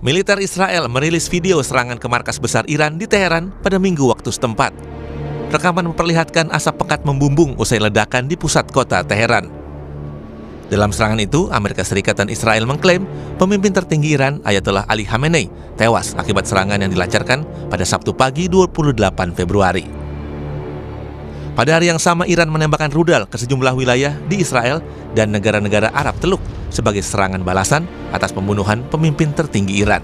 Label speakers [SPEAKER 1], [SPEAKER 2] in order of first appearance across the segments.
[SPEAKER 1] Militer Israel merilis video serangan ke markas besar Iran di Teheran pada Minggu waktu setempat. Rekaman memperlihatkan asap pekat membumbung usai ledakan di pusat kota Teheran. Dalam serangan itu, Amerika Serikat dan Israel mengklaim pemimpin tertinggi Iran, Ayatollah Ali Khamenei, tewas akibat serangan yang dilancarkan pada Sabtu pagi 28 Februari. Pada hari yang sama, Iran menembakkan rudal ke sejumlah wilayah di Israel dan negara-negara Arab Teluk sebagai serangan balasan atas pembunuhan pemimpin tertinggi Iran.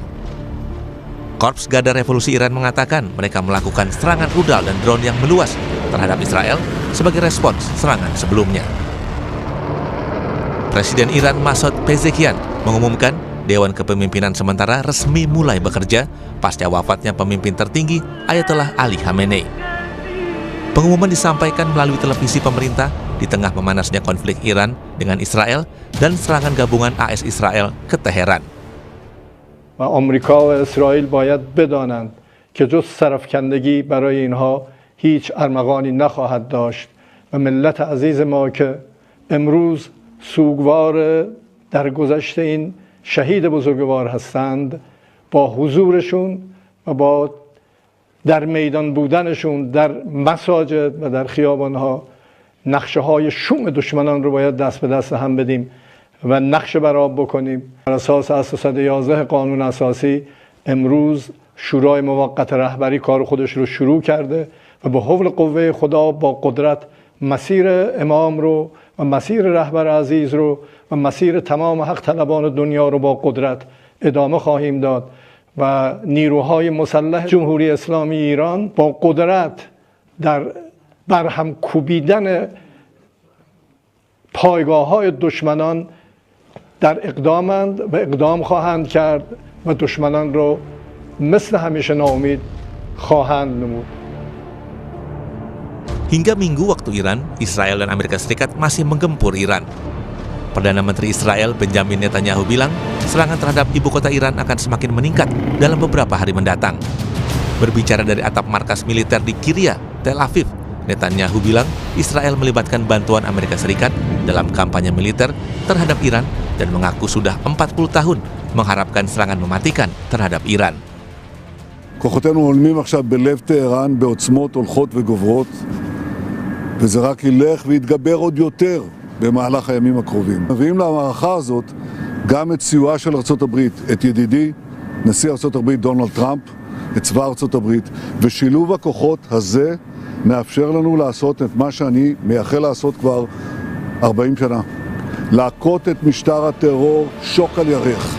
[SPEAKER 1] Korps Garda Revolusi Iran mengatakan mereka melakukan serangan rudal dan drone yang meluas terhadap Israel sebagai respons serangan sebelumnya. Presiden Iran Masoud Pezeshkian mengumumkan Dewan Kepemimpinan Sementara resmi mulai bekerja pasca wafatnya pemimpin tertinggi Ayatollah Ali Khamenei. Pengumuman disampaikan melalui televisi pemerintah di tengah memanasnya konflik Iran dengan Israel dan serangan gabungan AS Israel ke Teheran.
[SPEAKER 2] و آمریکا و اسرائیل باید بدانند که جز سرافکندگی برای اینها هیچ ارمغانی نخواهد داشت و ملت عزیز ما که امروز سوگوار درگذشت این شهید بزرگوار هستند با حضورشون و با در میدان بودنشون در مساجد و در خیابانها نقشه های شوم دشمنان رو باید دست به دست هم بدیم و نقشه برآب بکنیم. بر اساس اصل 111 قانون اساسی امروز شورای موقت رهبری کار خودش رو شروع کرده و به حول قوه خدا با قدرت مسیر امام رو و مسیر رهبر عزیز رو و مسیر تمام حق طلبان دنیا رو با قدرت ادامه خواهیم داد و نیروهای مسلح جمهوری اسلامی ایران با قدرت در برهم کوبیدن پایگاه‌های دشمنان در اقدامند و اقدام خواهند کرد و دشمنان رو مثل همیشه ناامید خواهند نمود.
[SPEAKER 1] Hingga Minggu waktu Iran, Israel dan Amerika Serikat masih menggempur Iran. Perdana Menteri Israel Benjamin Netanyahu bilang serangan terhadap ibu kota Iran akan semakin meningkat dalam beberapa hari mendatang. Berbicara dari atap markas militer di Kiryat, Tel Aviv, Netanyahu bilang Israel melibatkan bantuan Amerika Serikat dalam kampanye militer terhadap Iran dan mengaku sudah 40 tahun mengharapkan serangan mematikan terhadap Iran.
[SPEAKER 3] כוחותינו הולמים עכשיו בלב טהרן בעוצמות הולכות וגוברות, וזה רק ילך ויתגבר עוד יותר במהלך הימים הקרובים. מביאים למערכה הזאת גם את סיועה של ארצות הברית, את ידידי נשיא ארצות הברית דונלד טראמפ, את צבא ארצות הברית, ושילוב הכוחות הזה מאפשר לנו לעשות את מה שאני מייחל לעשות כבר 40 שנה. להכות את משטר הטרור שוק על ירך.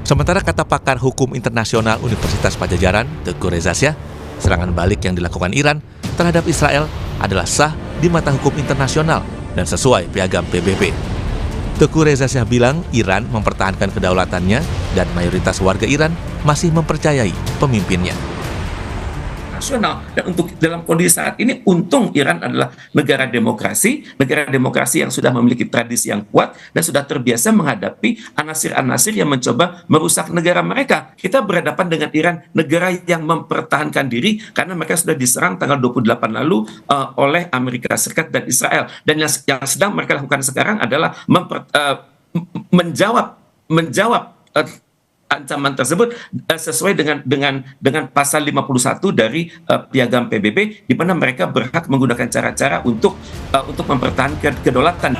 [SPEAKER 1] Sementara kata pakar hukum internasional Universitas Pajajaran, Teguh Reza Shah, serangan balik yang dilakukan Iran terhadap Israel adalah sah di mata hukum internasional dan sesuai piagam PBB. Teguh Reza Shah bilang Iran mempertahankan kedaulatannya dan mayoritas warga Iran masih mempercayai pemimpinnya.
[SPEAKER 4] Nasional. Dan untuk dalam kondisi saat ini, untung Iran adalah negara demokrasi yang sudah memiliki tradisi yang kuat dan sudah terbiasa menghadapi anasir-anasir yang mencoba merusak negara mereka. Kita berhadapan dengan Iran, negara yang mempertahankan diri karena mereka sudah diserang tanggal 28 lalu oleh Amerika Serikat dan Israel. Dan yang sedang mereka lakukan sekarang adalah menjawab ancaman tersebut sesuai dengan pasal 51 dari piagam PBB, di mana mereka berhak menggunakan cara-cara untuk mempertahankan kedaulatan.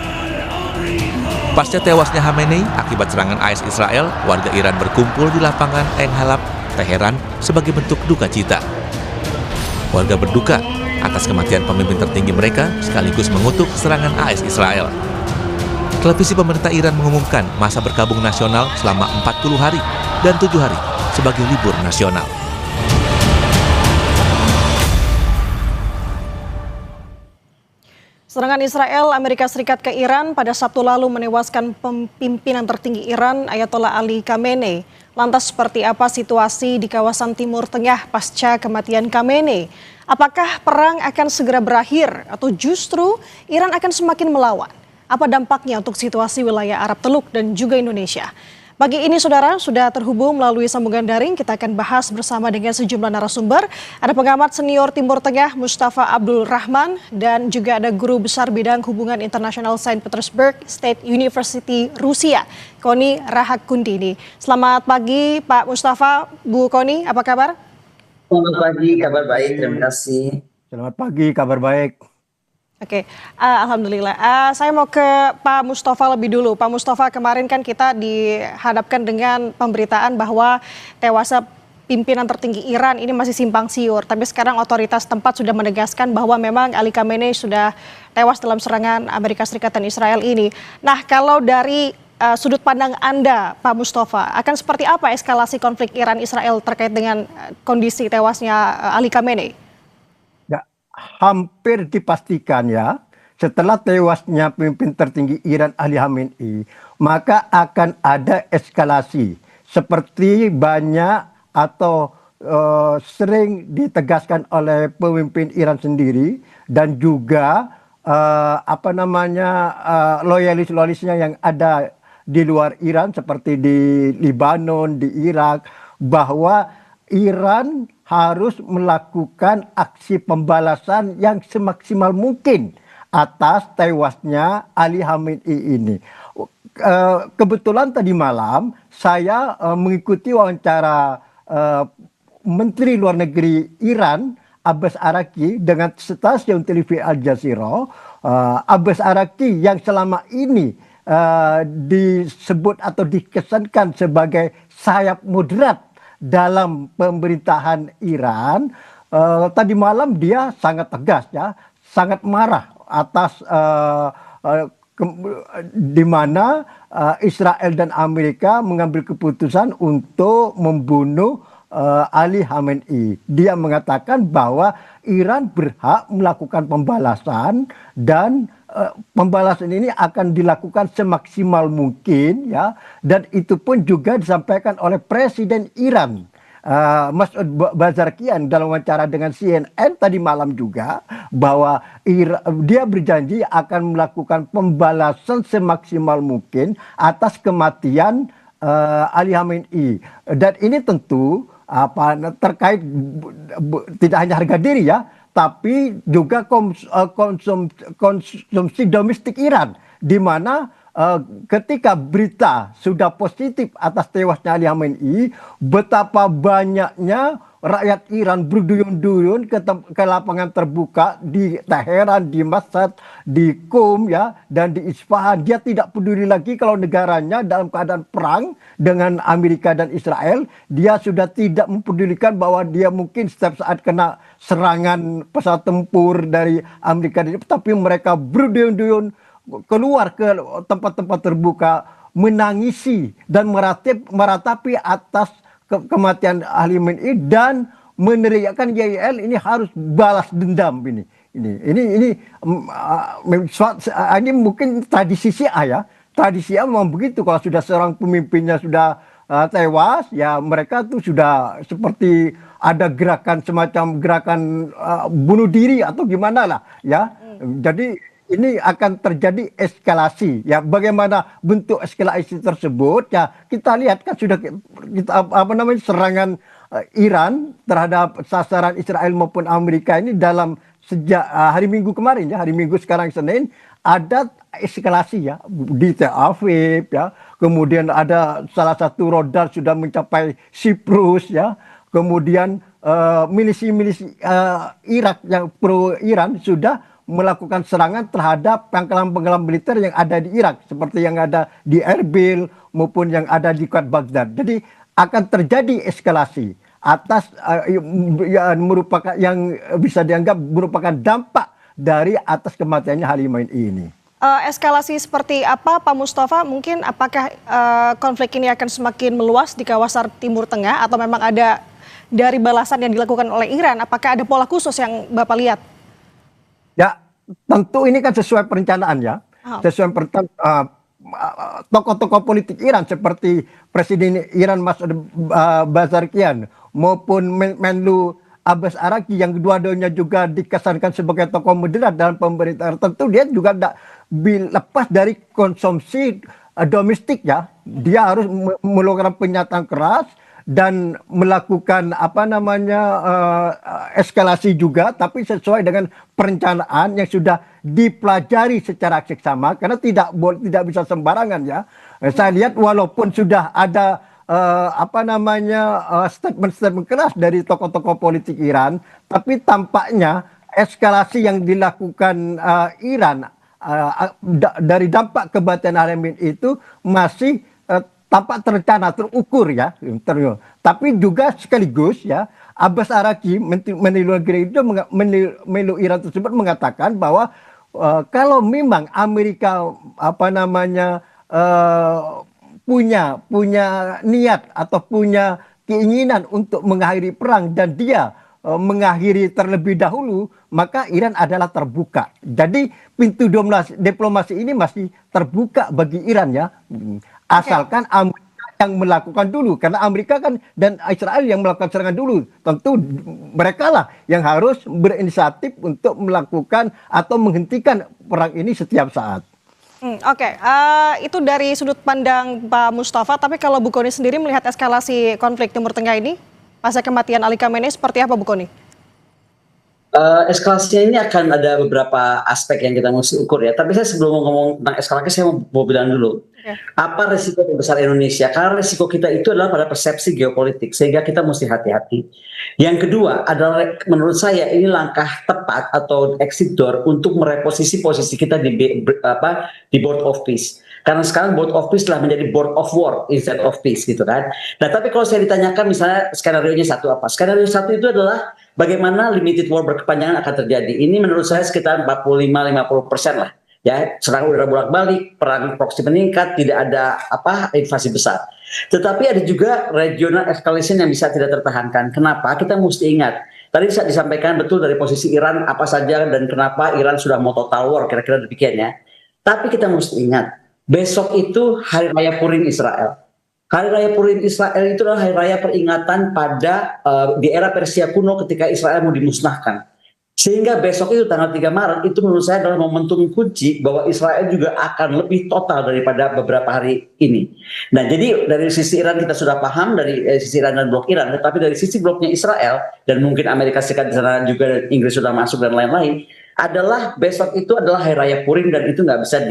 [SPEAKER 1] Pasca tewasnya Khamenei akibat serangan AS Israel, warga Iran berkumpul di lapangan Ein Halab, Teheran sebagai bentuk duka cita. Warga berduka atas kematian pemimpin tertinggi mereka sekaligus mengutuk serangan AS Israel. Televisi pemerintah Iran mengumumkan masa berkabung nasional selama 40 hari dan 7 hari sebagai libur nasional.
[SPEAKER 5] Serangan Israel Amerika Serikat ke Iran pada Sabtu lalu menewaskan pimpinan tertinggi Iran Ayatollah Ali Khamenei. Lantas seperti apa situasi di kawasan Timur Tengah pasca kematian Khamenei? Apakah perang akan segera berakhir atau justru Iran akan semakin melawan? Apa dampaknya untuk situasi wilayah Arab Teluk dan juga Indonesia? Pagi ini saudara sudah terhubung melalui sambungan daring. Kita akan bahas bersama dengan sejumlah narasumber. Ada pengamat senior Timur Tengah Mustafa Abdul Rahman dan juga ada guru besar bidang hubungan internasional Saint Petersburg State University Rusia, Koni Rahakundini. Selamat pagi Pak Mustafa, Bu Koni, apa kabar?
[SPEAKER 6] Selamat pagi, kabar baik, terima kasih.
[SPEAKER 7] Selamat pagi, kabar baik.
[SPEAKER 5] Oke, alhamdulillah. Saya mau ke Pak Mustafa lebih dulu. Pak Mustafa, kemarin kan kita dihadapkan dengan pemberitaan bahwa tewasnya pimpinan tertinggi Iran ini masih simpang siur. Tapi sekarang otoritas tempat sudah menegaskan bahwa memang Ali Khamenei sudah tewas dalam serangan Amerika Serikat dan Israel ini. Nah, kalau dari sudut pandang Anda, Pak Mustafa, akan seperti apa eskalasi konflik Iran-Israel terkait dengan kondisi tewasnya Ali Khamenei?
[SPEAKER 7] Hampir dipastikan ya, setelah tewasnya pemimpin tertinggi Iran Ali Khamenei, maka akan ada eskalasi seperti banyak atau sering ditegaskan oleh pemimpin Iran sendiri dan juga loyalis-loyalisnya yang ada di luar Iran seperti di Lebanon, di Irak, bahwa Iran harus melakukan aksi pembalasan yang semaksimal mungkin atas tewasnya Ali Khamenei ini. Kebetulan tadi malam saya mengikuti wawancara Menteri Luar Negeri Iran Abbas Araqchi dengan stasiun televisi Al Jazeera. Abbas Araqchi yang selama ini disebut atau dikesankan sebagai sayap moderat dalam pemerintahan Iran, tadi malam dia sangat tegas ya, sangat marah atas di mana Israel dan Amerika mengambil keputusan untuk membunuh Ali Khamenei. Dia mengatakan bahwa Iran berhak melakukan pembalasan dan pembalasan ini akan dilakukan semaksimal mungkin ya, dan itu pun juga disampaikan oleh Presiden Iran Masoud Pezeshkian dalam wawancara dengan CNN tadi malam juga, bahwa dia berjanji akan melakukan pembalasan semaksimal mungkin atas kematian Ali Khamenei. Dan ini tentu terkait tidak hanya harga diri ya, tapi juga konsumsi domestik Iran, di mana ketika berita sudah positif atas tewasnya Ali Khamenei, betapa banyaknya rakyat Iran berduyun-duyun ke lapangan terbuka di Teheran, di Mashhad, di Qom ya, dan di Isfahan. Dia tidak peduli lagi kalau negaranya dalam keadaan perang dengan Amerika dan Israel. Dia sudah tidak mempedulikan bahwa dia mungkin setiap saat kena serangan pesawat tempur dari Amerika, tapi mereka berduyun-duyun keluar ke tempat-tempat terbuka, menangisi dan meratapi atas kematian Ali Khamenei dan meneriakkan YIL ini harus balas dendam ini mungkin tradisi Syiah ya. Tradisi Syiah memang begitu, kalau sudah seorang pemimpinnya sudah tewas ya, mereka tuh sudah seperti ada gerakan semacam gerakan bunuh diri atau gimana lah ya. Jadi ini akan terjadi eskalasi ya. Bagaimana bentuk eskalasi tersebut ya, kita lihat kan sudah serangan Iran terhadap sasaran Israel maupun Amerika ini dalam sejak hari Minggu kemarin ya, hari Minggu sekarang Senin, ada eskalasi ya di Tel Aviv ya. Kemudian ada salah satu rodar sudah mencapai Siprus ya. Kemudian milisi-milisi Irak yang pro Iran sudah melakukan serangan terhadap pangkalan-pangkalan militer yang ada di Irak, seperti yang ada di Erbil maupun yang ada di Kuwait Baghdad. Jadi akan terjadi eskalasi atas merupakan yang bisa dianggap merupakan dampak dari atas kematiannya Ali Khamenei ini.
[SPEAKER 5] Eskalasi seperti apa, Pak Mustafa? Mungkin apakah konflik ini akan semakin meluas di kawasan Timur Tengah, atau memang ada dari balasan yang dilakukan oleh Iran? Apakah ada pola khusus yang Bapak lihat?
[SPEAKER 7] Ya, tentu ini kan sesuai perencanaan ya. Sesuai tokoh-tokoh politik Iran seperti Presiden Iran Masoud Pezeshkian maupun Menlu Abbas Araqchi yang kedua-duanya juga dikesankan sebagai tokoh moderat dalam pemerintahan. Tentu dia juga tidak lepas dari konsumsi domestik ya, dia harus melakukan pernyataan keras dan melakukan eskalasi juga, tapi sesuai dengan perencanaan yang sudah dipelajari secara seksama, karena tidak bisa sembarangan ya. Saya lihat walaupun sudah ada statement-statement keras dari tokoh-tokoh politik Iran, tapi tampaknya eskalasi yang dilakukan Iran dari dampak kebatinan alamin itu masih tampak terencana, terukur ya. Tapi juga sekaligus ya, Abbas Araqi, Menteri Luar Negeri itu Menlu Iran tersebut mengatakan bahwa kalau memang Amerika punya niat atau punya keinginan untuk mengakhiri perang dan dia mengakhiri terlebih dahulu, maka Iran adalah terbuka. Jadi pintu diplomasi ini masih terbuka bagi Iran ya. Asalkan Amerika yang melakukan dulu, karena Amerika kan dan Israel yang melakukan serangan dulu. Tentu mereka lah yang harus berinisiatif untuk melakukan atau menghentikan perang ini setiap saat.
[SPEAKER 5] Itu dari sudut pandang Pak Mustafa, tapi kalau Bu Kony sendiri melihat eskalasi konflik Timur Tengah ini, pasca kematian Ali Khamenei, seperti apa Bu Kony?
[SPEAKER 6] Eskalasinya ini akan ada beberapa aspek yang kita mesti ukur ya. Tapi saya sebelum ngomong tentang eskalasi, saya mau bilang dulu. Apa resiko terbesar Indonesia? Karena resiko kita itu adalah pada persepsi geopolitik, sehingga kita mesti hati-hati. Yang kedua adalah menurut saya ini langkah tepat atau exit door untuk mereposisi posisi kita di board of peace. Karena sekarang board of peace telah menjadi board of war instead of peace gitu kan. Nah tapi kalau saya ditanyakan misalnya skenario-nya satu apa? Skenario satu itu adalah bagaimana limited war berkepanjangan akan terjadi. Ini menurut saya sekitar 45-50% lah. Ya, serangan udara bolak-balik, perang proksi meningkat, tidak ada invasi besar. Tetapi ada juga regional escalation yang bisa tidak tertahankan. Kenapa? Kita mesti ingat. Tadi bisa disampaikan betul dari posisi Iran apa saja dan kenapa Iran sudah mau total war, kira-kira demikian ya. Tapi kita mesti ingat, besok itu Hari Raya Purim Israel. Hari Raya Purim Israel itu adalah hari raya peringatan pada di era Persia kuno ketika Israel mau dimusnahkan. Sehingga besok itu tanggal 3 Maret itu menurut saya adalah momentum kunci bahwa Israel juga akan lebih total daripada beberapa hari ini. Nah jadi dari sisi Iran kita sudah paham, dari sisi Iran dan blok Iran, tetapi dari sisi bloknya Israel dan mungkin Amerika Serikat di sana juga dan Inggris sudah masuk dan lain-lain, adalah besok itu adalah Hari Raya Purim dan itu nggak bisa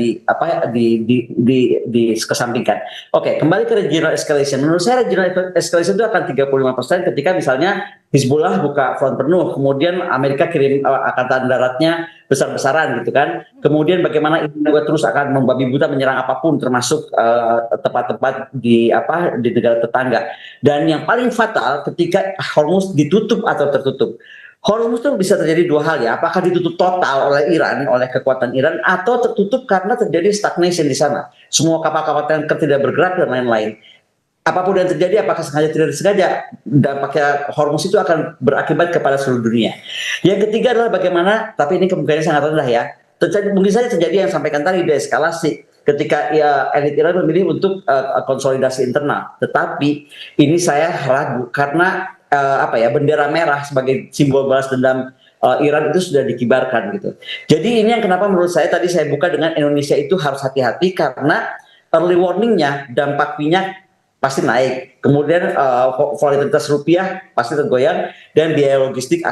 [SPEAKER 6] dikesampingkan. Oke, kembali ke regional escalation. Menurut saya regional escalation itu akan 35% ketika misalnya Hizbullah buka front penuh, kemudian Amerika kirim angkatan daratnya besar-besaran gitu kan. Kemudian bagaimana Indonesia terus akan membabi buta menyerang apapun termasuk tempat-tempat di negara tetangga. Dan yang paling fatal ketika Hormuz ditutup atau tertutup. Hormuz itu bisa terjadi dua hal ya, apakah ditutup total oleh Iran, oleh kekuatan Iran, atau tertutup karena terjadi stagnation di sana. Semua kapal-kapal tanker tidak bergerak dan lain-lain. Apapun yang terjadi, apakah sengaja tidak disengaja, dampaknya Hormuz itu akan berakibat kepada seluruh dunia. Yang ketiga adalah bagaimana, tapi ini kemungkinannya sangat rendah ya, mungkin saja terjadi yang sampaikan tadi, deeskalasi. Ketika elit Iran memilih untuk konsolidasi internal. Tetapi ini saya ragu karena bendera merah sebagai simbol balas dendam Iran itu sudah dikibarkan gitu. Jadi ini yang kenapa menurut saya tadi saya buka dengan Indonesia itu harus hati-hati karena early warningnya dampak minyak pasti naik, kemudian volatilitas rupiah pasti tergoyang dan biaya logistik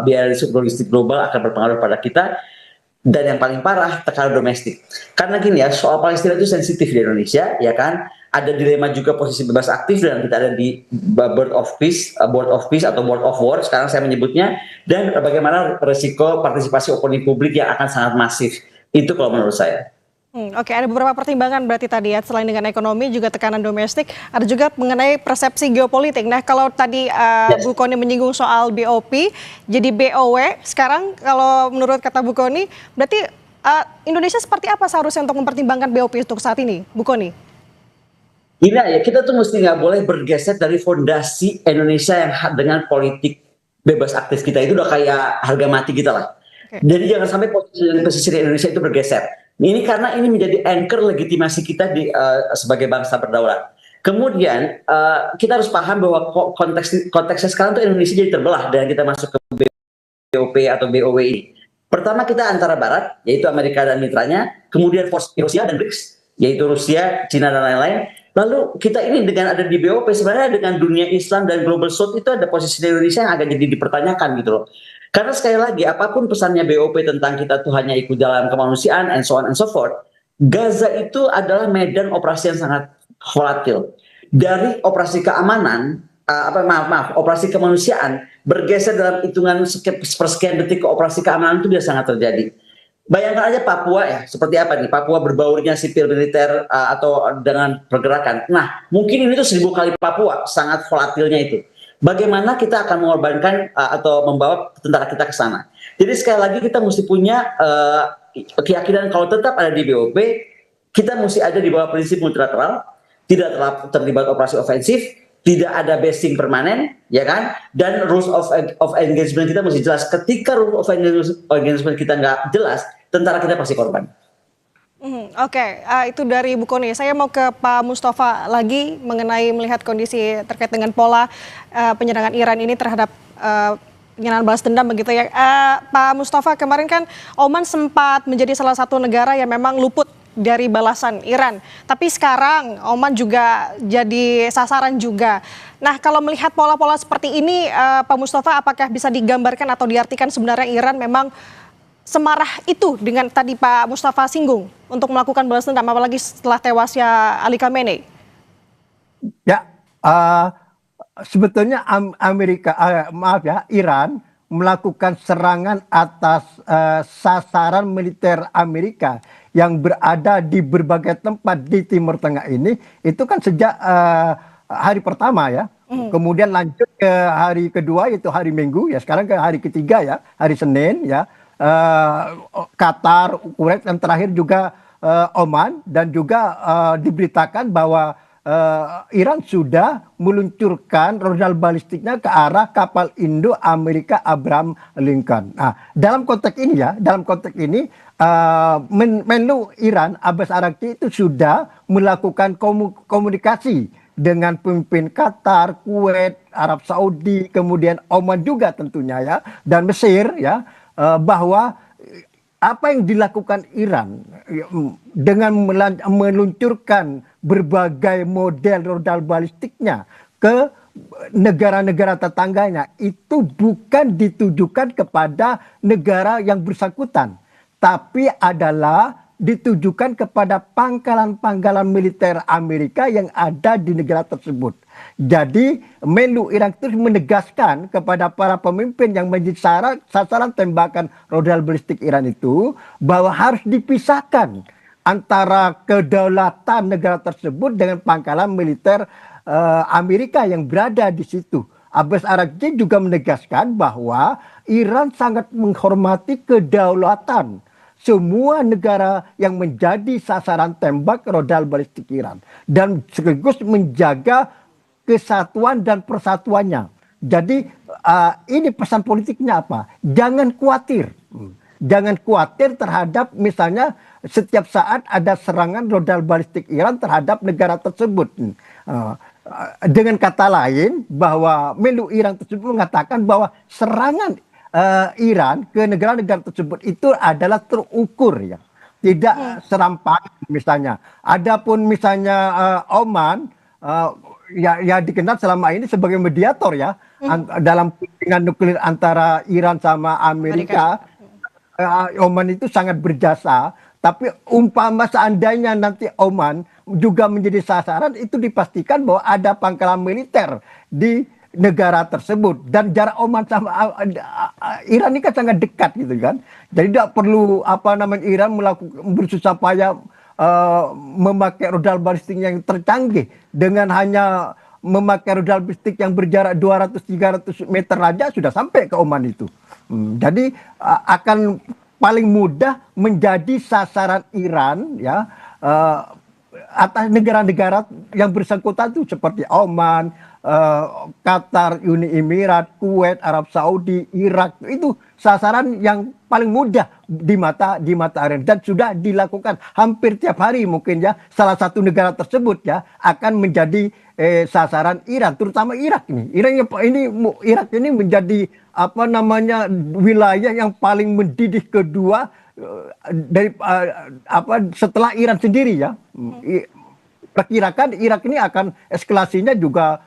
[SPEAKER 6] biaya logistik global akan berpengaruh pada kita. Dan yang paling parah tekanan domestik. Karena gini ya, soal Palestina itu sensitif di Indonesia, ya kan? Ada dilema juga posisi bebas aktif dan kita ada di board of peace atau board of war sekarang saya menyebutnya, dan bagaimana resiko partisipasi opini publik yang akan sangat masif. Itu kalau menurut saya.
[SPEAKER 5] Oke, ada beberapa pertimbangan berarti tadi ya, selain dengan ekonomi juga tekanan domestik, ada juga mengenai persepsi geopolitik. Nah kalau tadi Bu Kony menyinggung soal BOP, jadi BOW, sekarang kalau menurut kata Bu Kony, berarti Indonesia seperti apa seharusnya untuk mempertimbangkan BOP untuk saat ini, Bu Kony?
[SPEAKER 6] Gila ya, kita tuh mesti nggak boleh bergeser dari fondasi Indonesia yang dengan politik bebas aktif kita, itu udah kayak harga mati kita lah. Jadi jangan sampai posisi Indonesia itu bergeser. Ini karena ini menjadi anchor legitimasi kita sebagai bangsa berdaulat. Kemudian kita harus paham bahwa konteksnya sekarang tuh Indonesia jadi terbelah dan kita masuk ke BOP atau BOW ini. Pertama kita antara Barat, yaitu Amerika dan mitranya, kemudian Rusia dan BRICS, yaitu Rusia, Cina dan lain-lain. Lalu kita ini dengan ada di BOP sebenarnya dengan dunia Islam dan Global South itu ada posisi Indonesia yang agak jadi dipertanyakan gitu loh. Karena sekali lagi apapun pesannya BOP tentang kita tuh hanya ikut jalan kemanusiaan and so on and so forth, Gaza itu adalah medan operasi yang sangat volatil. Dari operasi keamanan, operasi kemanusiaan bergeser dalam hitungan sepersekian detik ke operasi keamanan itu dia sangat terjadi. Bayangkan aja Papua ya, seperti apa nih? Papua berbaurnya sipil militer atau dengan pergerakan. Nah, mungkin ini tuh 1000 kali Papua, sangat volatilnya itu. Bagaimana kita akan mengorbankan atau membawa tentara kita ke sana? Jadi sekali lagi kita mesti punya keyakinan kalau tetap ada di BOP, kita mesti ada di bawah prinsip multilateral, tidak terlibat operasi ofensif, tidak ada basing permanen, ya kan? Dan rules of engagement kita mesti jelas. Ketika rules of engagement kita nggak jelas, tentara kita pasti korban.
[SPEAKER 5] Oke, itu dari Bu Kony. Saya mau ke Pak Mustafa lagi mengenai melihat kondisi terkait dengan pola penyerangan Iran ini terhadap penyerangan balas dendam begitu ya. Pak Mustafa, kemarin kan Oman sempat menjadi salah satu negara yang memang luput dari balasan Iran. Tapi sekarang Oman juga jadi sasaran juga. Nah, kalau melihat pola-pola seperti ini, Pak Mustafa, apakah bisa digambarkan atau diartikan sebenarnya Iran memang semarah itu dengan tadi Pak Mustafa singgung untuk melakukan balas dendam, apalagi setelah tewasnya Ali Khamenei?
[SPEAKER 7] Ya, sebetulnya Iran melakukan serangan atas sasaran militer Amerika yang berada di berbagai tempat di Timur Tengah ini, itu kan sejak hari pertama ya, kemudian lanjut ke hari kedua yaitu hari Minggu ya, sekarang ke hari ketiga ya, hari Senin ya, Qatar, Kuwait, dan terakhir juga Oman, dan juga diberitakan bahwa Iran sudah meluncurkan rudal balistiknya ke arah kapal Indo Amerika Abraham Lincoln. Nah, dalam konteks ini Menlu Iran Abbas Araghchi itu sudah melakukan komunikasi dengan pemimpin Qatar, Kuwait, Arab Saudi, kemudian Oman juga tentunya ya, dan Mesir ya, bahwa apa yang dilakukan Iran dengan meluncurkan berbagai model rudal balistiknya ke negara-negara tetangganya itu bukan ditujukan kepada negara yang bersangkutan, tapi adalah ditujukan kepada pangkalan-pangkalan militer Amerika yang ada di negara tersebut. Jadi Menlu Iran terus menegaskan kepada para pemimpin yang menjadi sasaran tembakan rudal balistik Iran itu bahwa harus dipisahkan antara kedaulatan negara tersebut dengan pangkalan militer Amerika yang berada di situ. Abbas Araghchi juga menegaskan bahwa Iran sangat menghormati kedaulatan semua negara yang menjadi sasaran tembak rudal balistik Iran dan sekaligus menjaga kesatuan dan persatuannya. Jadi ini pesan politiknya apa? Jangan khawatir. Jangan khawatir terhadap misalnya setiap saat ada serangan rudal balistik Iran terhadap negara tersebut. Dengan kata lain bahwa Menlu Iran tersebut mengatakan bahwa serangan Iran ke negara-negara tersebut itu adalah terukur ya, tidak serampangan misalnya. Adapun misalnya Oman ya dikenal selama ini sebagai mediator ya dalam perundingan nuklir antara Iran sama Amerika. Oman itu sangat berjasa, tapi umpama seandainya nanti Oman juga menjadi sasaran, itu dipastikan bahwa ada pangkalan militer di negara tersebut, dan jarak Oman sama Iran ini kan sangat dekat gitu kan. Jadi tidak perlu Iran bersusah payah memakai rudal balistik yang tercanggih, dengan hanya memakai rudal balistik yang berjarak 200-300 meter saja sudah sampai ke Oman itu. Jadi akan paling mudah menjadi sasaran Iran ya atas negara-negara yang bersangkutan itu seperti Oman, Qatar, Uni Emirat, Kuwait, Arab Saudi, Irak, itu sasaran yang paling mudah di mata Iran, dan sudah dilakukan hampir tiap hari mungkin ya. Salah satu negara tersebut ya akan menjadi sasaran Iran, terutama Irak ini. Irak ini menjadi wilayah yang paling mendidih kedua setelah Iran sendiri ya. Perkirakan Irak ini akan eskalasinya juga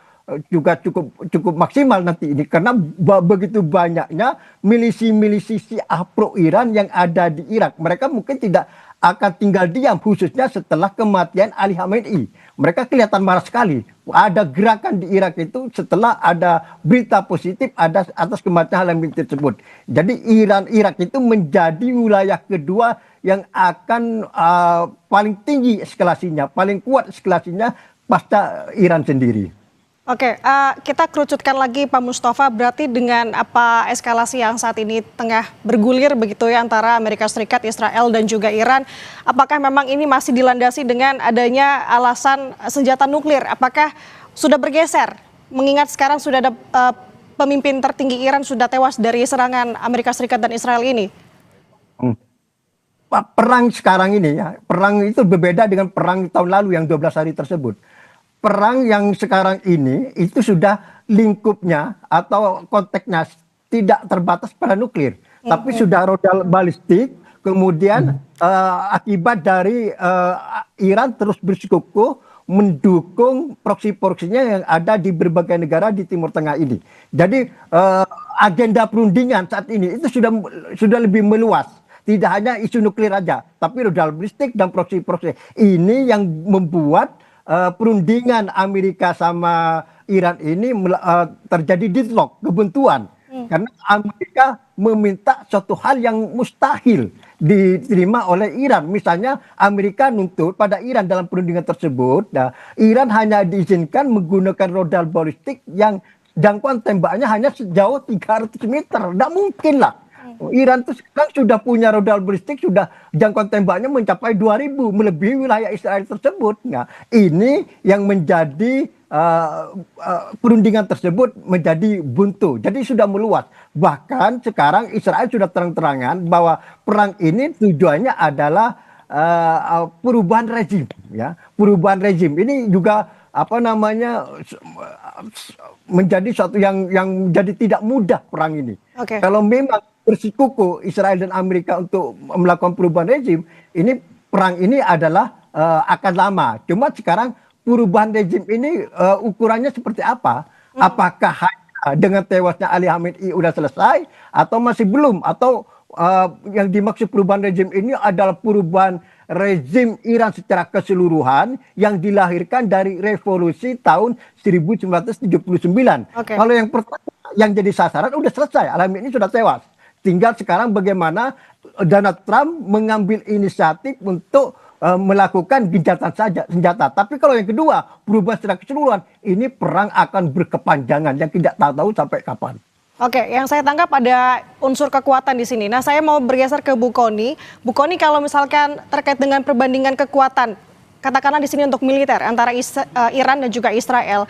[SPEAKER 7] cukup maksimal nanti ini karena begitu banyaknya milisi-milisi Syiah pro Iran yang ada di Irak. Mereka mungkin tidak akan tinggal diam khususnya setelah kematian Ali Khamenei. Mereka kelihatan marah sekali. Ada gerakan di Irak itu setelah ada berita positif atas kematian Khamenei tersebut. Jadi Irak itu menjadi wilayah kedua yang akan paling tinggi eskalasinya, paling kuat eskalasinya pasca Iran sendiri.
[SPEAKER 5] Oke, kita kerucutkan lagi Pak Mustafa, berarti dengan apa eskalasi yang saat ini tengah bergulir begitu ya antara Amerika Serikat, Israel dan juga Iran, apakah memang ini masih dilandasi dengan adanya alasan senjata nuklir? Apakah sudah bergeser? Mengingat sekarang sudah ada pemimpin tertinggi Iran sudah tewas dari serangan Amerika Serikat dan Israel ini.
[SPEAKER 7] Perang sekarang ini ya, perang itu berbeda dengan perang tahun lalu yang 12 hari tersebut. Perang yang sekarang ini itu sudah lingkupnya atau konteksnya tidak terbatas pada nuklir, tapi sudah rudal balistik. Kemudian akibat dari Iran terus bersikukuh mendukung proksi-proksinya yang ada di berbagai negara di Timur Tengah ini. Jadi agenda perundingan saat ini itu sudah lebih meluas. Tidak hanya isu nuklir aja, tapi rudal balistik dan proksi-proksi. Ini yang membuat perundingan Amerika sama Iran ini terjadi deadlock, kebuntuan. Karena Amerika meminta suatu hal yang mustahil diterima oleh Iran. Misalnya Amerika nuntut pada Iran dalam perundingan tersebut, Iran hanya diizinkan menggunakan rudal balistik yang jangkauan tembaknya hanya sejauh 300 meter. Tidak mungkin lah. Iran itu sekarang sudah punya rudal balistik, sudah jangkauan tembaknya mencapai 2000, melebihi wilayah Israel tersebut. Nah, ini yang menjadi perundingan tersebut menjadi buntu. Jadi sudah meluas. Bahkan sekarang Israel sudah terang-terangan bahwa perang ini tujuannya adalah perubahan rezim, ya. Perubahan rezim ini juga menjadi suatu yang menjadi tidak mudah perang ini.
[SPEAKER 5] Okay.
[SPEAKER 7] Kalau memang bersikukuh Israel dan Amerika untuk melakukan perubahan rezim, ini perang ini adalah akan lama. Cuma sekarang perubahan rezim ini ukurannya seperti apa? Apakah hanya dengan tewasnya Ali Khamenei sudah selesai atau masih belum? Atau yang dimaksud perubahan rezim ini adalah perubahan rezim Iran secara keseluruhan yang dilahirkan dari revolusi tahun 1979.
[SPEAKER 5] Okay.
[SPEAKER 7] Kalau yang pertama yang jadi sasaran udah selesai, Ali Khamenei sudah tewas. Tinggal sekarang bagaimana Donald Trump mengambil inisiatif untuk melakukan gencatan senjata. Tapi kalau yang kedua, perubahan secara keseluruhan, ini perang akan berkepanjangan yang tidak tahu sampai kapan.
[SPEAKER 5] Oke, yang saya tangkap ada unsur kekuatan di sini. Nah, saya mau bergeser ke Bu Kony. Bu Kony, kalau misalkan terkait dengan perbandingan kekuatan, katakanlah di sini untuk militer antara Iran dan juga Israel,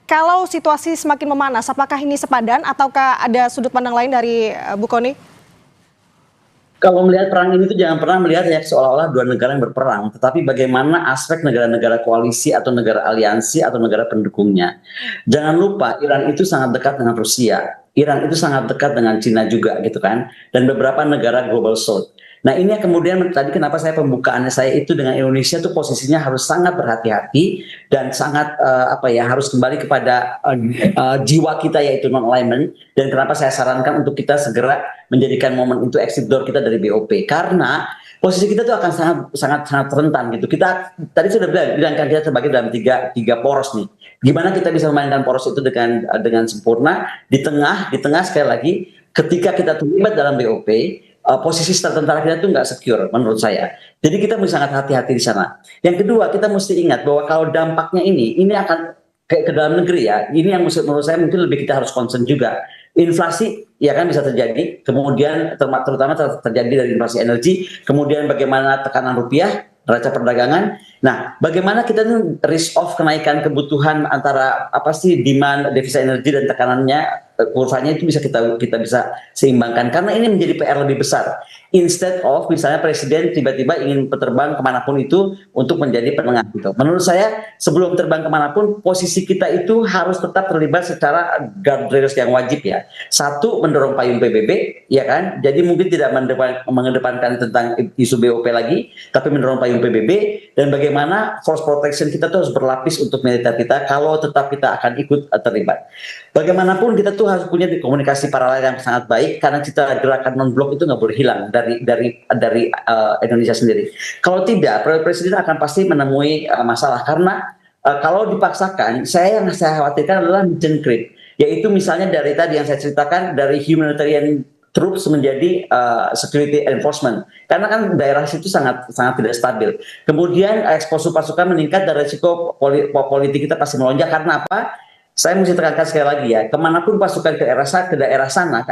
[SPEAKER 5] kalau situasi semakin memanas, apakah ini sepadan ataukah ada sudut pandang lain dari Bu Kony?
[SPEAKER 6] Kalau melihat perang ini tuh jangan pernah melihat ya seolah-olah dua negara yang berperang, tetapi bagaimana aspek negara-negara koalisi atau negara aliansi atau negara pendukungnya. Jangan lupa Iran itu sangat dekat dengan Rusia, Iran itu sangat dekat dengan Cina juga gitu kan, dan beberapa negara Global South. Nah ini kemudian tadi kenapa saya pembukaannya saya itu dengan Indonesia tuh posisinya harus sangat berhati-hati dan sangat harus kembali kepada jiwa kita yaitu non-alignment, dan kenapa saya sarankan untuk kita segera menjadikan momen itu exit door kita dari BOP karena posisi kita tuh akan sangat rentan gitu. Kita tadi sudah bilang kan kita terbagi dalam tiga poros nih. Gimana kita bisa memainkan poros itu dengan sempurna di tengah sekali lagi ketika kita terlibat dalam BOP. Posisi tentara kita itu nggak secure menurut saya. Jadi kita mesti sangat hati-hati di sana. Yang kedua, kita mesti ingat bahwa kalau dampaknya ini akan ke dalam negeri ya. Ini yang menurut saya mungkin lebih kita harus concern juga. Inflasi ya kan bisa terjadi, kemudian terutama terjadi dari inflasi energi, kemudian bagaimana tekanan rupiah, neraca perdagangan. Nah, bagaimana kita risk off kenaikan kebutuhan antara demand devisa energi dan tekanannya kurvanya itu bisa kita bisa seimbangkan, karena ini menjadi PR lebih besar. Instead of misalnya presiden tiba-tiba ingin terbang kemanapun itu untuk menjadi penengah gitu. Menurut saya sebelum terbang kemanapun, posisi kita itu harus tetap terlibat secara guardrails yang wajib ya. Satu, mendorong payung PBB, ya kan. Jadi mungkin tidak mengedepankan tentang isu BOP lagi, tapi mendorong payung PBB, dan bagaimana force protection kita tuh harus berlapis untuk militer kita kalau tetap kita akan ikut terlibat. Bagaimanapun kita tuh harus punya komunikasi paralel yang sangat baik, karena kita gerakan non-blok itu nggak boleh hilang dari Indonesia sendiri. Kalau tidak, presiden akan pasti menemui masalah, karena kalau dipaksakan, yang saya khawatirkan adalah mission creep, yaitu misalnya dari tadi yang saya ceritakan, dari humanitarian troops menjadi security enforcement, karena kan daerah situ sangat tidak stabil. Kemudian eksposur pasukan meningkat dan resiko politik kita pasti melonjak. Karena apa? Saya mesti tekankan sekali lagi ya, kemanapun pasukan ke daerah sana,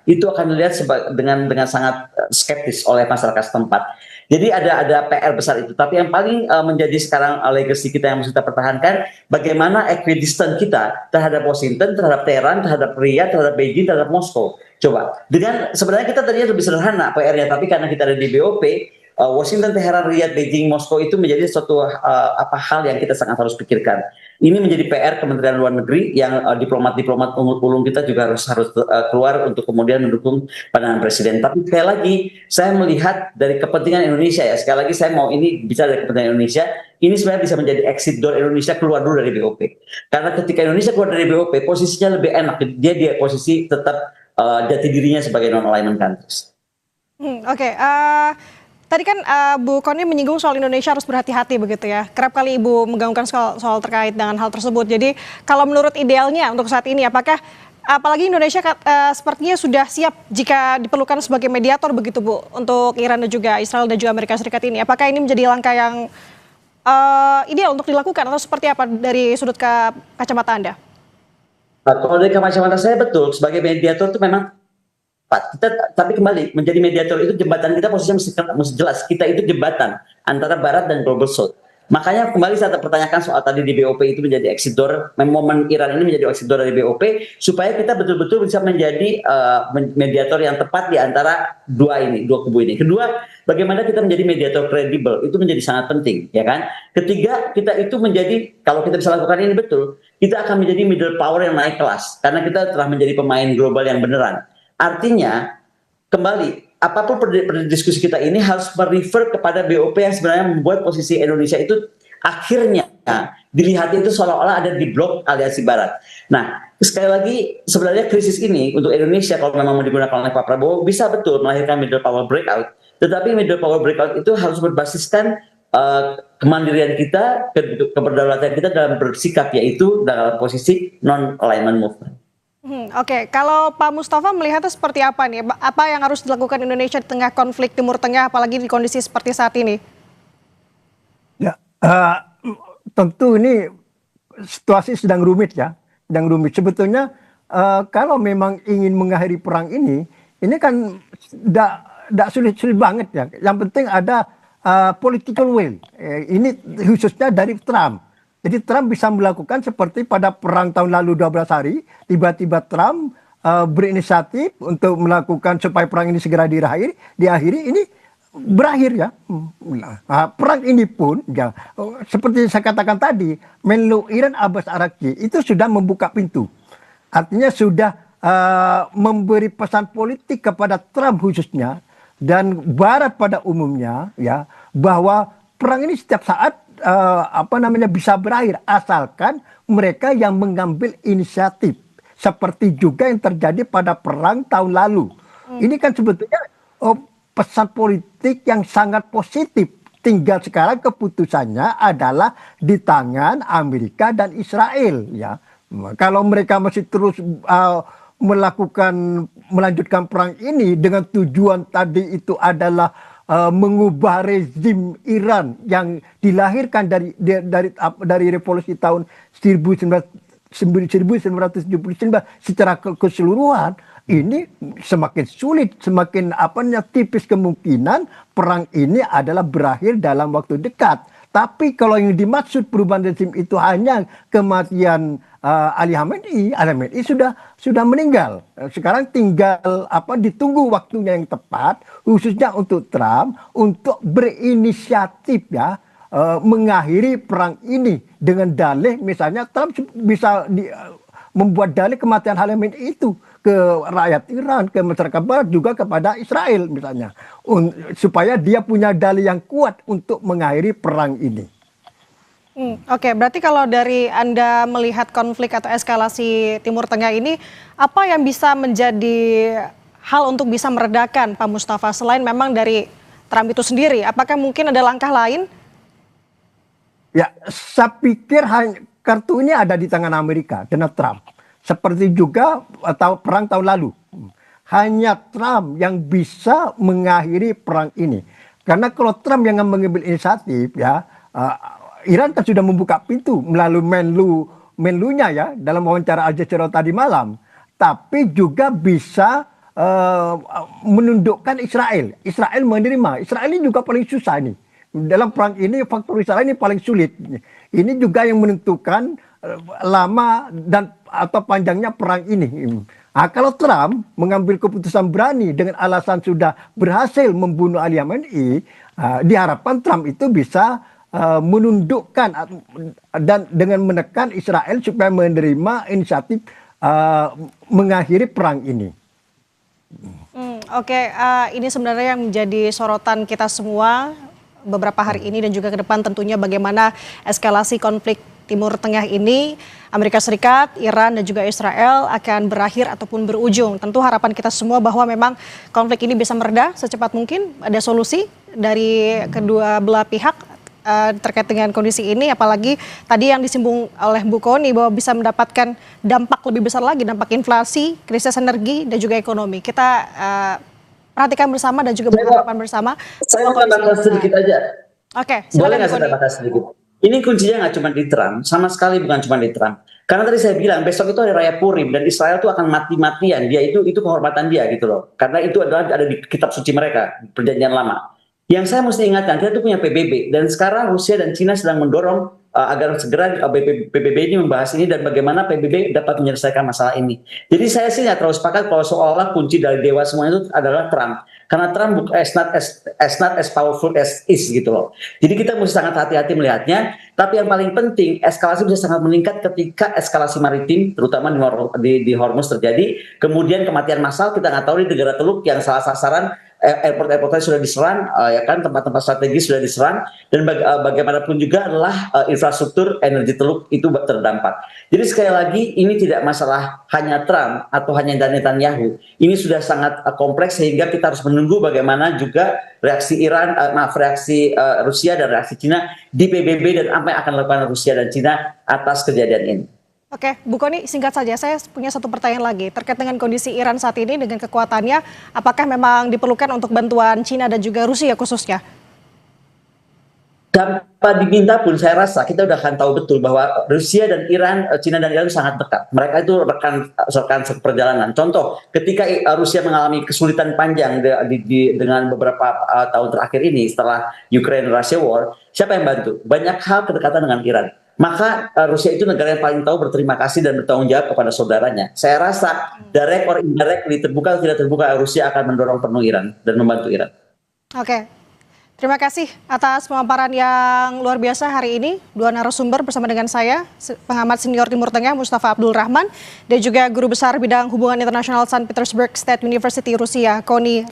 [SPEAKER 6] itu akan dilihat dengan sangat skeptis oleh masyarakat setempat. Jadi ada PR besar itu. Tapi yang paling menjadi sekarang legacy kita yang mesti kita pertahankan, bagaimana equidistant kita terhadap Washington, terhadap Teheran, terhadap Riyadh, terhadap Beijing, terhadap Moskow. Coba, dengan sebenarnya kita tadinya lebih sederhana PR-nya, tapi karena kita ada di BOP, Washington, Teheran, Riyadh, Beijing, Moskow itu menjadi suatu hal yang kita sangat harus pikirkan. Ini menjadi PR Kementerian Luar Negeri yang diplomat-diplomat ulung kita juga harus keluar untuk kemudian mendukung pandangan presiden. Tapi sekali lagi saya melihat dari kepentingan Indonesia ya. Sekali lagi saya mau ini bicara dari kepentingan Indonesia. Ini sebenarnya bisa menjadi exit door Indonesia keluar dulu dari BOP. Karena ketika Indonesia keluar dari BOP, posisinya lebih enak. Dia posisi tetap jati dirinya sebagai non-alignment countries.
[SPEAKER 5] Oke. Tadi kan Bu Kony menyinggung soal Indonesia harus berhati-hati begitu ya. Kerap kali Ibu menggaungkan soal terkait dengan hal tersebut. Jadi kalau menurut idealnya untuk saat ini, apalagi Indonesia sepertinya sudah siap jika diperlukan sebagai mediator begitu Bu, untuk Iran dan juga Israel dan juga Amerika Serikat ini. Apakah ini menjadi langkah yang ideal untuk dilakukan atau seperti apa dari sudut kacamata Anda?
[SPEAKER 6] Kalau dari kacamata saya betul, sebagai mediator itu memang tapi kembali menjadi mediator itu jembatan kita posisinya mesti jelas. Kita itu jembatan antara Barat dan Global South. Makanya kembali saya pertanyakan soal tadi di BOP itu menjadi exit door, momen Iran ini menjadi exit door dari BOP, supaya kita betul-betul bisa menjadi mediator yang tepat di antara dua kubu ini. Kedua, bagaimana kita menjadi mediator kredibel, itu menjadi sangat penting, ya kan? Ketiga, kita itu menjadi, kalau kita bisa lakukan ini betul, kita akan menjadi middle power yang naik kelas, karena kita telah menjadi pemain global yang beneran. Artinya, kembali, apapun diskusi kita ini harus merefer kepada BOP yang sebenarnya membuat posisi Indonesia itu akhirnya dilihat itu seolah-olah ada di blok aliansi Barat. Nah, sekali lagi, sebenarnya krisis ini untuk Indonesia kalau memang mau digunakan oleh Pak Prabowo, bisa betul melahirkan middle power breakout. Tetapi middle power breakout itu harus berbasiskan kemandirian kita, keberdaulatan kita dalam bersikap, yaitu dalam posisi non-alignment movement.
[SPEAKER 5] Oke, kalau Pak Mustafa melihatnya seperti apa nih? Apa yang harus dilakukan Indonesia di tengah konflik Timur Tengah, apalagi di kondisi seperti saat ini?
[SPEAKER 7] Ya, tentu ini situasi sedang rumit ya, sedang rumit. Sebetulnya kalau memang ingin mengakhiri perang ini kan tidak sulit-sulit banget ya. Yang penting ada political will. Ini khususnya dari Trump. Jadi Trump bisa melakukan seperti pada perang tahun lalu 12 hari, tiba-tiba Trump berinisiatif untuk melakukan supaya perang ini segera diakhiri, ini berakhir ya. Nah, perang ini pun ya, seperti saya katakan tadi, Menlu Iran Abbas Araghchi itu sudah membuka pintu. Artinya sudah memberi pesan politik kepada Trump khususnya dan Barat pada umumnya ya, bahwa perang ini setiap saat bisa berakhir asalkan mereka yang mengambil inisiatif, seperti juga yang terjadi pada perang tahun lalu. Ini kan sebetulnya pesan politik yang sangat positif. Tinggal sekarang keputusannya adalah di tangan Amerika dan Israel ya. Kalau mereka masih terus melanjutkan perang ini dengan tujuan tadi itu adalah mengubah rezim Iran yang dilahirkan dari revolusi tahun 1979 secara keseluruhan, ini semakin sulit, semakin tipis kemungkinan perang ini adalah berakhir dalam waktu dekat. Tapi kalau yang dimaksud perubahan rezim itu hanya kematian Ali Khamenei sudah meninggal. Sekarang tinggal ditunggu waktunya yang tepat, khususnya untuk Trump untuk berinisiatif ya. Mengakhiri perang ini dengan dalih misalnya Trump bisa membuat dalih kematian Khamenei itu ke rakyat Iran, ke masyarakat Barat, juga kepada Israel misalnya, supaya dia punya dalih yang kuat untuk mengakhiri perang ini.
[SPEAKER 5] Oke, berarti kalau dari Anda melihat konflik atau eskalasi Timur Tengah ini, apa yang bisa menjadi hal untuk bisa meredakan, Pak Mustafa, selain memang dari Trump itu sendiri? Apakah mungkin ada langkah lain?
[SPEAKER 7] Ya, saya pikir kartu ini ada di tangan Amerika, Donald Trump. Seperti juga perang tahun lalu. Hanya Trump yang bisa mengakhiri perang ini. Karena kalau Trump yang mengambil inisiatif, ya, Iran kan sudah membuka pintu melalui menlunya ya, dalam wawancara Al Jazeera tadi malam. Tapi juga bisa menundukkan Israel. Israel menerima. Israel ini juga paling susah nih. Dalam perang ini faktor Israel ini paling sulit. Ini juga yang menentukan lama dan atau panjangnya perang ini. Nah, kalau Trump mengambil keputusan berani dengan alasan sudah berhasil membunuh Ali Khamenei, diharapkan Trump itu bisa menundukkan dan dengan menekan Israel supaya menerima inisiatif mengakhiri perang ini.
[SPEAKER 5] Oke, ini sebenarnya yang menjadi sorotan kita semua beberapa hari ini dan juga ke depan, tentunya bagaimana eskalasi konflik Timur Tengah ini, Amerika Serikat, Iran, dan juga Israel akan berakhir ataupun berujung. Tentu harapan kita semua bahwa memang konflik ini bisa mereda secepat mungkin, ada solusi dari kedua belah pihak terkait dengan kondisi ini, apalagi tadi yang disinggung oleh Bu Kony bahwa bisa mendapatkan dampak lebih besar lagi, dampak inflasi, krisis energi, dan juga ekonomi. Kita perhatikan bersama dan juga berharapan bersama.
[SPEAKER 6] Saya mau tambahkan sedikit aja.
[SPEAKER 5] Oke,
[SPEAKER 6] boleh
[SPEAKER 5] silakan.
[SPEAKER 6] nggak saya tambahkan sedikit? Ini kuncinya nggak cuma di Trump, sama sekali bukan cuma di Trump. Karena tadi saya bilang besok itu hari Raya Purim dan Israel itu akan mati-matian. Dia itu kehormatan dia gitu loh. Karena itu adalah ada di kitab suci mereka, Perjanjian Lama. Yang saya mesti ingatkan, kita itu punya PBB dan sekarang Rusia dan Cina sedang mendorong agar segera PBB ini membahas ini dan bagaimana PBB dapat menyelesaikan masalah ini. Jadi saya sih nggak terlalu sepakat kalau seolah-olah kunci dari dewa semua itu adalah Trump. Karena Trump is not as powerful as is gitu loh. Jadi kita mesti sangat hati-hati melihatnya. Tapi yang paling penting, eskalasi bisa sangat meningkat ketika eskalasi maritim, terutama di Hormuz terjadi. Kemudian kematian massal, kita nggak tahu di negara Teluk yang salah sasaran, airport-airportnya sudah diserang, ya kan, tempat-tempat strategis sudah diserang, dan bagaimanapun juga adalah infrastruktur energi Teluk itu terdampak. Jadi sekali lagi ini tidak masalah hanya Trump atau hanya Netanyahu. Ini sudah sangat kompleks sehingga kita harus menunggu bagaimana juga reaksi Rusia dan reaksi Cina di PBB dan apa yang akan dilakukan Rusia dan Cina atas kejadian ini.
[SPEAKER 5] Oke, Bu Kony, singkat saja, saya punya satu pertanyaan lagi terkait dengan kondisi Iran saat ini dengan kekuatannya, apakah memang diperlukan untuk bantuan Cina dan juga Rusia khususnya?
[SPEAKER 6] Tanpa diminta pun saya rasa kita udah akan tahu betul bahwa Rusia dan Iran, Cina dan Iran sangat dekat. Mereka itu rekan seperjalanan. Contoh, ketika Rusia mengalami kesulitan panjang dengan beberapa tahun terakhir ini setelah Ukraine-Russia War, siapa yang bantu? Banyak hal kedekatan dengan Iran. Maka Rusia itu negara yang paling tahu berterima kasih dan bertanggung jawab kepada saudaranya. Saya rasa direct or indirectly, terbuka atau tidak terbuka, Rusia akan mendorong penuh Iran dan membantu Iran.
[SPEAKER 5] Oke, terima kasih atas pemaparan yang luar biasa hari ini. Dua narasumber bersama dengan saya, pengamat senior Timur Tengah Mustafa Abdul Rahman, dan juga guru besar bidang hubungan internasional St. Petersburg State University Rusia, Kony